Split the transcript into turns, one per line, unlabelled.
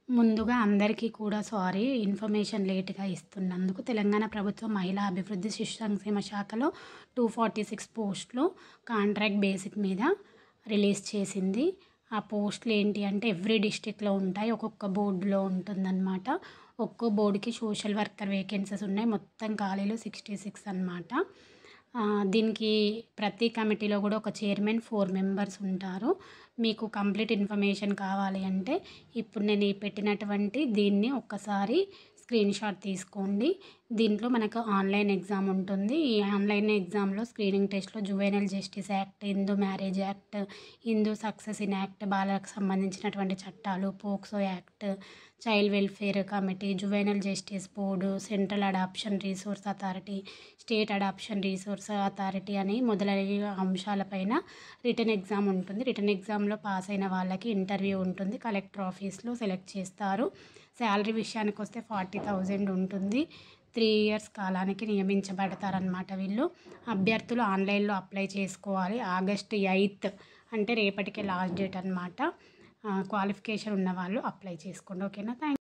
ముందుగా అందరికీ కూడా సారీ ఇన్ఫర్మేషన్ లేట్‌గా ఇస్తున్నందుకు. తెలంగాణ ప్రభుత్వం మహిళా అభివృద్ధి శిశు సంక్షేమ శాఖలో 246 పోస్టులు కాంట్రాక్ట్ బేసిక్ మీద రిలీజ్ చేసింది. ఆ పోస్టులు ఏంటి అంటే ఎవ్రీ డిస్ట్రిక్ట్‌లో ఉంటాయి. ఒక్కొక్క బోర్డులో ఉంటుందన్నమాట. ఒక్కో బోర్డుకి సోషల్ వర్కర్ వేకెన్సీస్ ఉన్నాయి. మొత్తం ఖాళీలు 66 అన్నమాట. దీనికి ప్రతి కమిటీలో కూడా ఒక చైర్మన్, 4 మెంబర్స్ ఉంటారు. మీకు కంప్లీట్ ఇన్ఫర్మేషన్ కావాలి అంటే ఇప్పుడు నేను పెట్టినటువంటి దీన్ని ఒక్కసారి స్క్రీన్‌షాట్ తీసుకోండి. దీంట్లో మనకు ఆన్లైన్ ఎగ్జామ్ ఉంటుంది. ఈ ఆన్లైన్ ఎగ్జామ్‌లో స్క్రీనింగ్ టెస్ట్‌లో juvenile justice act, Hindu marriage act, Hindu succession act, బాలలకు సంబంధించినటువంటి చట్టాలు, POCSO act, child welfare committee, juvenile justice board, central adoption resource authority, state adoption resource authority అని మొదలైన అంశాలపైన రిటన్ ఎగ్జామ్ ఉంటుంది. రిటన్ ఎగ్జామ్లో పాస్ అయిన వాళ్ళకి ఇంటర్వ్యూ ఉంటుంది. కలెక్టర్ ఆఫీస్లో సెలెక్ట్ చేస్తారు. శాలరీ విషయానికి వస్తే 40,000 ఉంటుంది. 3 ఇయర్స్ కాలానికి నియమించబడతారనమాట వీళ్ళు. అభ్యర్థులు ఆన్లైన్లో అప్లై చేసుకోవాలి. ఆగస్ట్ 8 అంటే రేపటికే లాస్ట్ డేట్ అనమాట. క్వాలిఫికేషన్ ఉన్నవాళ్ళు అప్లై చేసుకోండి. ఓకేనా? థ్యాంక్